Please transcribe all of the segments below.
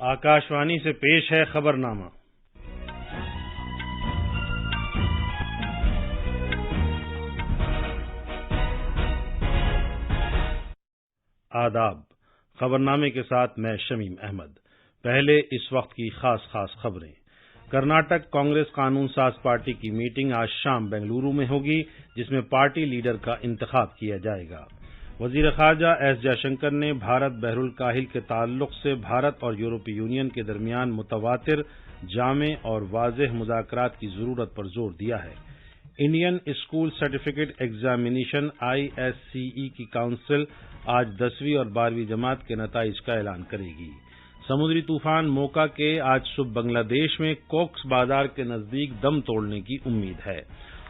آکاشوانی سے پیش ہے خبرنامہ۔ آداب۔ خبرنامے کے ساتھ میں شمیم احمد۔ پہلے اس وقت کی خاص خبریں۔ کرناٹک کانگریس قانون ساز پارٹی کی میٹنگ آج شام بنگلورو میں ہوگی، جس میں پارٹی لیڈر کا انتخاب کیا جائے گا۔ وزیر خارجہ ایس جے شنکر نے بھارت بحر الکاہل کے تعلق سے بھارت اور یورپی یونین کے درمیان متواتر، جامع اور واضح مذاکرات کی ضرورت پر زور دیا ہے۔ Indian school certificate examination ISCE کی کونسل آج 10ویں اور 12ویں جماعت کے نتائج کا اعلان کرے گی۔ سمندری طوفان موکا کے آج صبح بنگلہ دیش میں کوکس بازار کے نزدیک دم توڑنے کی امید ہے۔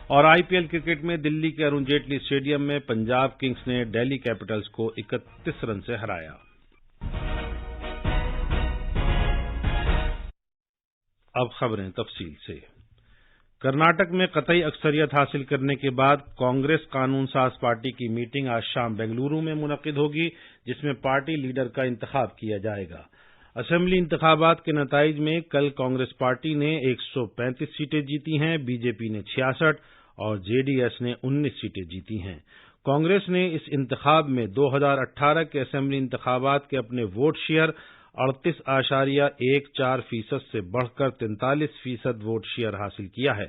اور IPL کرکٹ میں دلی کے ارون جیٹلی اسٹیڈیم میں پنجاب کنگز نے دہلی کیپٹلز کو 31 رن سے ہرایا۔ اب خبریں تفصیل سے۔ کرناٹک میں قطعی اکثریت حاصل کرنے کے بعد کانگریس قانون ساز پارٹی کی میٹنگ آج شام بنگلورو میں منعقد ہوگی، جس میں پارٹی لیڈر کا انتخاب کیا جائے گا۔ اسمبلی انتخابات کے نتائج میں کل کانگریس پارٹی نے 135 سیٹیں جیتی ہیں، BJP نے 66 اور JDS نے 19 سیٹیں جیتی ہیں۔ کانگریس نے اس انتخاب میں 2018 کے اسمبلی انتخابات کے اپنے ووٹ شیئر 38.14% سے بڑھ کر 43% ووٹ شیئر حاصل کیا ہے۔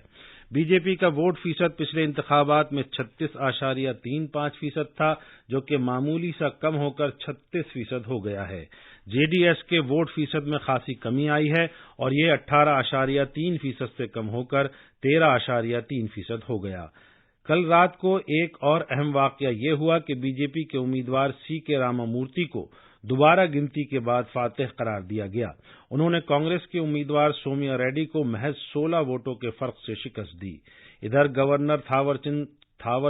BJP کا ووٹ فیصد پچھلے انتخابات میں 36.35% تھا، جو کہ معمولی سا کم ہو کر 36% ہو گیا ہے۔ JDS کے ووٹ فیصد میں خاصی کمی آئی ہے اور یہ 18.3% سے کم ہو کر 13.3% ہو گیا۔ کل رات کو ایک اور اہم واقعہ یہ ہوا کہ BJP کے امیدوار CK راما مورتی کو دوبارہ گنتی کے بعد فاتح قرار دیا گیا۔ انہوں نے کانگریس کے امیدوار سومیا ریڈی کو محض 16 ووٹوں کے فرق سے شکست دی۔ ادھر گورنر تھاور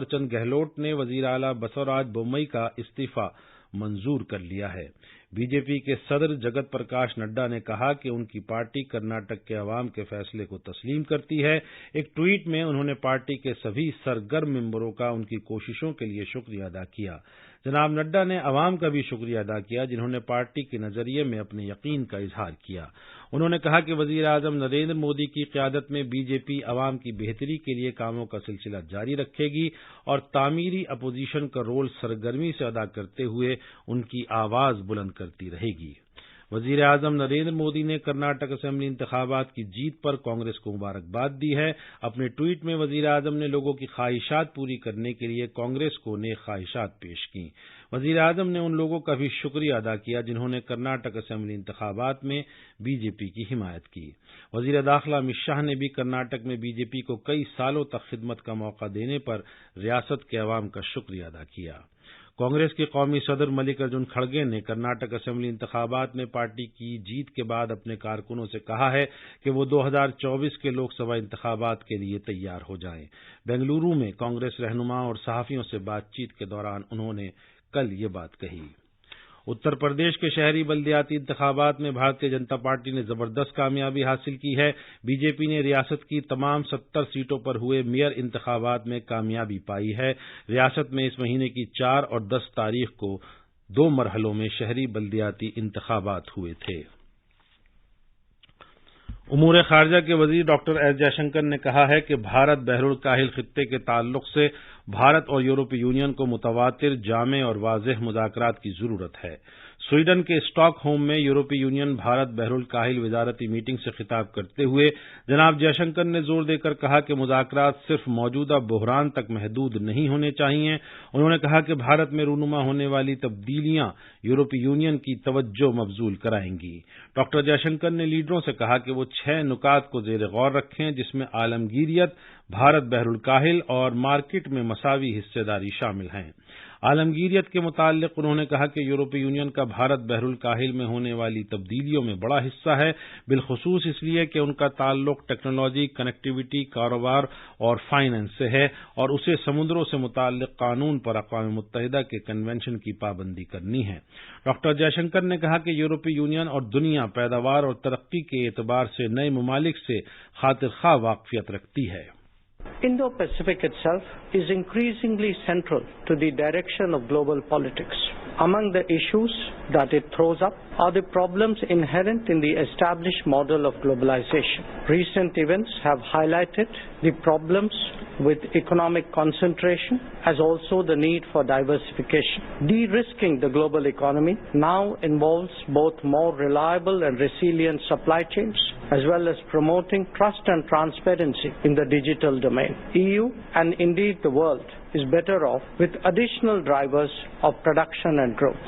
چند گہلوٹ نے وزیر اعلیٰ بسوراج بومئی کا استعفی منظور کر لیا ہے۔ BJP کے صدر جگت پرکاش نڈا نے کہا کہ ان کی پارٹی کرناٹک کے عوام کے فیصلے کو تسلیم کرتی ہے۔ ایک ٹویٹ میں انہوں نے پارٹی کے سبھی سرگرم ممبروں کا ان کی کوششوں کے لیے شکریہ ادا کیا۔ جناب نڈا نے عوام کا بھی شکریہ ادا کیا، جنہوں نے پارٹی کے نظریے میں اپنے یقین کا اظہار کیا۔ انہوں نے کہا کہ وزیر اعظم نریندر مودی کی قیادت میں BJP عوام کی بہتری کے لیے کاموں کا سلسلہ جاری رکھے گی اور تعمیری اپوزیشن کا رول سرگرمی سے ادا کرتے ہوئے ان کی آواز بلند کرتی رہے گی۔ وزیر اعظم نریندر مودی نے کرناٹک اسمبلی انتخابات کی جیت پر کانگریس کو مبارکباد دی ہے۔ اپنے ٹویٹ میں وزیر اعظم نے لوگوں کی خواہشات پوری کرنے کے لیے کانگریس کو نیک خواہشات پیش کیں۔ وزیر اعظم نے ان لوگوں کا بھی شکریہ ادا کیا جنہوں نے کرناٹک اسمبلی انتخابات میں BJP کی حمایت کی۔ وزیر داخلہ امت شاہ نے بھی کرناٹک میں BJP کو کئی سالوں تک خدمت کا موقع دینے پر ریاست کے عوام کا شکریہ ادا کیا۔ کانگریس کے قومی صدر ملک ارجن کھڑگے نے کرناٹک اسمبلی انتخابات میں پارٹی کی جیت کے بعد اپنے کارکنوں سے کہا ہے کہ وہ 2024 کے لوک سبھا انتخابات کے لیے تیار ہو جائیں۔ بنگلورو میں کانگریس رہنما اور صحافیوں سے بات چیت کے دوران انہوں نے کل یہ بات کہی۔ اتر پردیش کے شہری بلدیاتی انتخابات میں بھارتیہ جنتا پارٹی نے زبردست کامیابی حاصل کی ہے۔ BJP نے ریاست کی تمام 70 سیٹوں پر ہوئے میئر انتخابات میں کامیابی پائی ہے۔ ریاست میں اس مہینے کی 4 اور 10 تاریخ کو 2 مرحلوں میں شہری بلدیاتی انتخابات ہوئے تھے۔ امور خارجہ کے وزیر ڈاکٹر ایس جے شنکر نے کہا ہے کہ بھارت بحر الکاہل خطے کے تعلق سے بھارت اور یورپی یونین کو متواتر، جامع اور واضح مذاکرات کی ضرورت ہے۔ سویڈن کے اسٹاک ہوم میں یورپی یونین بھارت بحر الکاہل وزارتی میٹنگ سے خطاب کرتے ہوئے جناب جے شنکر نے زور دے کر کہا کہ مذاکرات صرف موجودہ بحران تک محدود نہیں ہونے چاہیے۔ انہوں نے کہا کہ بھارت میں رونما ہونے والی تبدیلیاں یورپی یونین کی توجہ مبذول کرائیں گی۔ ڈاکٹر جے شنکر نے لیڈروں سے کہا کہ وہ 6 نکات کو زیر غور رکھیں، جس میں عالمگیریت، بھارت بحر الکاہل اور مارکیٹ میں مساوی حصہ داری شامل ہیں۔ عالمگیریت کے متعلق انہوں نے کہا کہ یورپی یونین کا بھارت بحر الکاہل میں ہونے والی تبدیلیوں میں بڑا حصہ ہے، بالخصوص اس لیے کہ ان کا تعلق ٹیکنالوجی، کنیکٹیویٹی، کاروبار اور فائنانس سے ہے اور اسے سمندروں سے متعلق قانون پر اقوام متحدہ کے کنونشن کی پابندی کرنی ہے۔ ڈاکٹر جے شنکر نے کہا کہ یورپی یونین اور دنیا پیداوار اور ترقی کے اعتبار سے نئے ممالک سے خاطر خواہ واقفیت رکھتی ہے۔ Indo-Pacific itself is increasingly central to the direction of global politics. Among the issues that it throws up are the problems inherent in the established model of globalization. Recent events have highlighted the problems with economic concentration as also the need for diversification. De-risking the global economy now involves both more reliable and resilient supply chains as well as promoting trust and transparency in the digital domain. EU and indeed the world is better off with additional drivers of production and growth.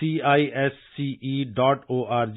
@CISCE.org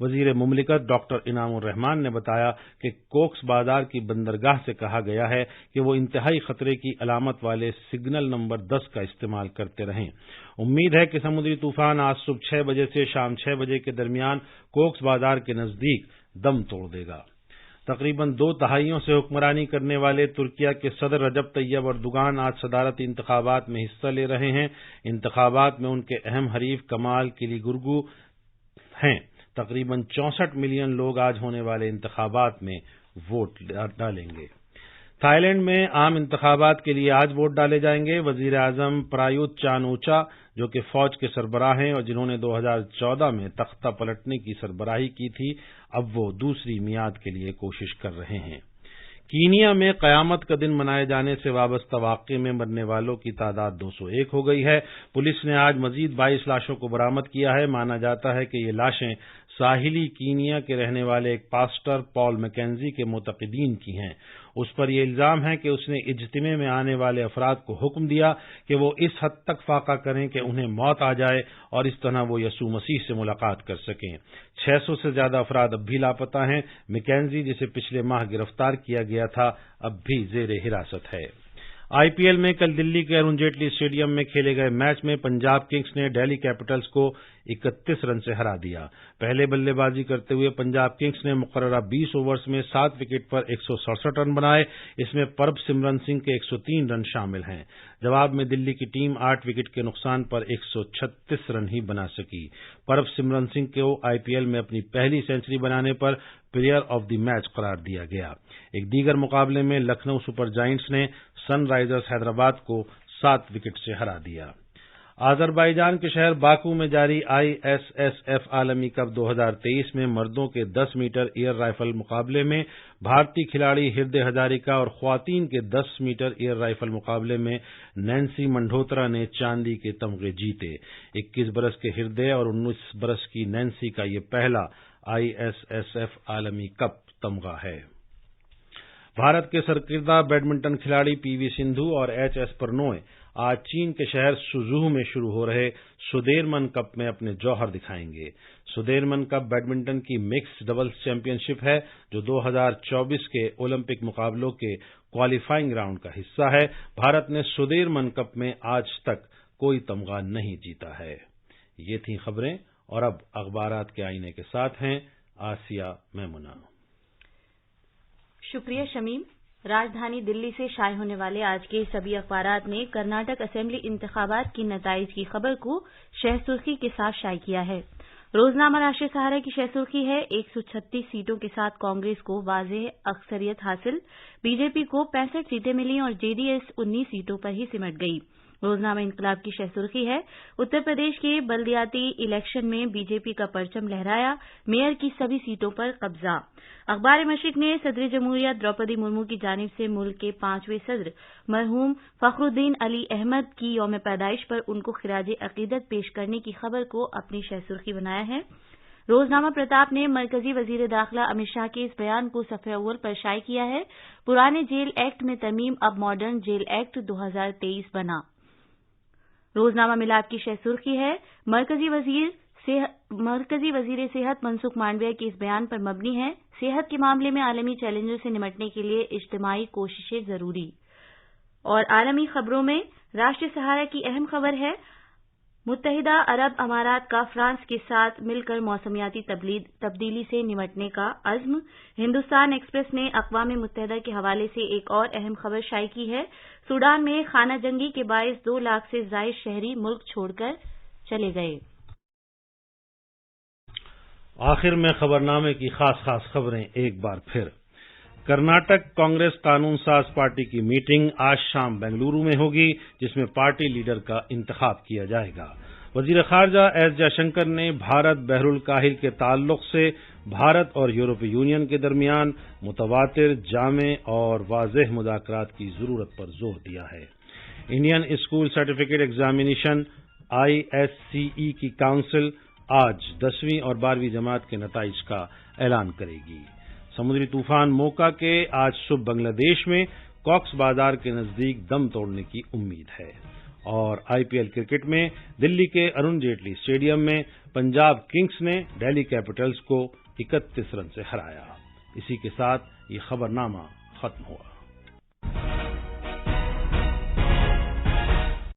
وزیر مملکت doctor انعام الرحمان نے بتایا کہ کوکس بازار کی بندرگاہ سے کہا گیا ہے کہ وہ انتہائی خطرے کی علامت والے سگنل نمبر 10 کا استعمال کرتے رہیں۔ امید ہے کہ سمندری طوفان آج صبح 6 بجے سے شام 6 بجے کے درمیان کوکس بازار کے نزدیک دم توڑ دے گا۔ تقریباً 2 دہائیوں سے حکمرانی کرنے والے ترکیہ کے صدر رجب طیب اردوغان آج صدارتی انتخابات میں حصہ لے رہے ہیں۔ انتخابات میں ان کے اہم حریف کمال کلیگورگلو ہیں۔ تقریباً 64 ملین لوگ آج ہونے والے انتخابات میں ووٹ ڈالیں گے۔ تھائی لینڈ میں عام انتخابات کے لیے آج ووٹ ڈالے جائیں گے۔ وزیر اعظم پرایوت چان اوچا، جو کہ فوج کے سربراہ ہیں اور جنہوں نے 2014 میں تختہ پلٹنے کی سربراہی کی تھی، اب وہ دوسری میعاد کے لیے کوشش کر رہے ہیں۔ کینیا میں قیامت کا دن منائے جانے سے وابستہ واقعے میں مرنے والوں کی تعداد 201 ہو گئی ہے۔ پولیس نے آج مزید 22 لاشوں کو برآمد کیا ہے۔ مانا جاتا ہے کہ یہ لاشیں ساحلی کینیا کے رہنے والے ایک پاسٹر پال میکنزی کے معتقدین کی ہیں۔ اس پر یہ الزام ہے کہ اس نے اجتماع میں آنے والے افراد کو حکم دیا کہ وہ اس حد تک فاقہ کریں کہ انہیں موت آ جائے اور اس طرح وہ یسوع مسیح سے ملاقات کر سکیں۔ 600 سے زیادہ افراد اب بھی لاپتہ ہیں۔ میکنزی، جسے پچھلے ماہ گرفتار کیا گیا تھا، اب بھی زیر حراست ہے۔ آئی پی ایل میں کل دلی کے ارون جیٹلی اسٹیڈیم میں کھیلے گئے میچ میں پنجاب کنگز نے دہلی کیپٹلز کو 31 رن سے ہرا دیا۔ پہلے بلے بازی کرتے ہوئے پنجاب کنگز نے مقررہ 20 اوورز میں 7 وکٹ پر 167 رن بنائے۔ اس میں پرب سمرن سنگھ کے 103 رن شامل ہیں۔ جواب میں دلی کی ٹیم 8 وکٹ کے نقصان پر 136 رن ہی بنا سکی۔ پرب سمرن سنگھ کو آئی پی ایل میں اپنی پہلی سینچری بنانے پر پلیئر آف دی میچ قرار دیا گیا۔ ایک دیگر مقابلے میں لکھنؤ سپر جائنٹس نے سن رائزرز حیدرآباد کو 7 وکٹ سے ہرا دیا۔ آذربائیجان کے شہر باکو میں جاری آئی ایس ایس ایف عالمی کپ 2023 میں مردوں کے 10 میٹر ایئر رائفل مقابلے میں بھارتی کھلاڑی ہردے ہزاریکا اور خواتین کے 10 میٹر ایئر رائفل مقابلے میں نینسی منڈھوترا نے چاندی کے تمغے جیتے۔ 21 برس کے ہردے اور 19 برس کی نینسی کا یہ پہلا آئی ایس ایس ایف عالمی کپ تمغہ ہے۔ بھارت کے سرکردہ بیڈمنٹن کھلاڑی پی وی سندھو اور ایچ ایس پرنوئے آج چین کے شہر سوزوو میں شروع ہو رہے سدیرمن کپ میں اپنے جوہر دکھائیں گے۔ سدیرمن کپ بیڈمنٹن کی مکسڈ ڈبلز چیمپئن شپ ہے جو 2024 کے اولمپک مقابلوں کے کوالیفائنگ راؤنڈ کا حصہ ہے۔ بھارت نے سدیرمن کپ میں آج تک کوئی تمغہ نہیں جیتا ہے۔ یہ تھیں خبریں اور اب اخبارات کے آئینے کے ساتھ ہیں آسیہ میمونہ۔ شکریہ شمیم۔ راجدھانی دلی سے شائع ہونے والے آج کے سبھی اخبارات نے کرناٹک اسمبلی انتخابات کی نتائج کی خبر کو شہ سرخی کے ساتھ شائع کیا ہے۔ روزنامہ راشٹریہ سہارا کی شہ سرخی ہے 136 سیٹوں کے ساتھ کانگریس کو واضح اکثریت حاصل، بی جے پی کو 65 سیٹیں ملیں اور جے ڈی ایس 19 سیٹوں پر ہی سمٹ گئی۔ روزنامہ انقلاب کی شہ سرخی ہے اتر پردیش کے بلدیاتی الیکشن میں بی جے پی کا پرچم لہرایا، میئر کی سبھی سیٹوں پر قبضہ۔ اخبار مشرق نے صدر جمہوریہ دروپدی مرمو کی جانب سے ملک کے 5ویں صدر مرحوم فخر الدین علی احمد کی یوم پیدائش پر ان کو خراج عقیدت پیش کرنے کی خبر کو اپنی شہ سرخی بنایا ہے۔ روزنامہ پرتاپ نے مرکزی وزیر داخلہ امت شاہ کے اس بیان کو صفحہ اول پر شائع کیا ہے، پرانے جیل ایکٹ میں ترمیم اب ماڈرن جیل ایکٹ 2023 بنا۔ روزنامہ ملاد کی شہ سرخی ہے مرکزی وزیر صحت منسکھ مانڈویہ کے اس بیان پر مبنی ہے، صحت کے معاملے میں عالمی چیلنجوں سے نمٹنے کے لیے اجتماعی کوششیں ضروری۔ اور عالمی خبروں میں راشٹریہ سہارا کی اہم خبر ہے متحدہ عرب امارات کا فرانس کے ساتھ مل کر موسمیاتی تبدیلی سے نمٹنے کا عزم۔ ہندوستان ایکسپریس نے اقوام متحدہ کے حوالے سے ایک اور اہم خبر شائع کی ہے، سوڈان میں خانہ جنگی کے باعث 2 لاکھ سے زائد شہری ملک چھوڑ کر چلے گئے۔ آخر میں خبرنامے کی خاص خبریں ایک بار پھر۔ کرناٹک کانگریس قانون ساز پارٹی کی میٹنگ آج شام بنگلورو میں ہوگی، جس میں پارٹی لیڈر کا انتخاب کیا جائے گا۔ وزیر خارجہ ایس جے شنکر نے بھارت بحر الکاہل کے تعلق سے بھارت اور یورپی یونین کے درمیان متواتر، جامع اور واضح مذاکرات کی ضرورت پر زور دیا ہے۔ Indian school certificate examination ISCE کی کونسل آج 10ویں اور 12ویں جماعت کے نتائج کا اعلان کرے گی۔ سمندری طوفان موکا کے آج صبح بنگلہ دیش میں کاکس بازار کے نزدیک دم توڑنے کی امید ہے۔ اور IPL کرکٹ میں دلی کے ارون جیٹلی اسٹیڈیم میں پنجاب کنگز نے دہلی کیپٹلز کو 31 رن سے ہرایا۔ اسی کے ساتھ یہ خبرنامہ ختم ہوا۔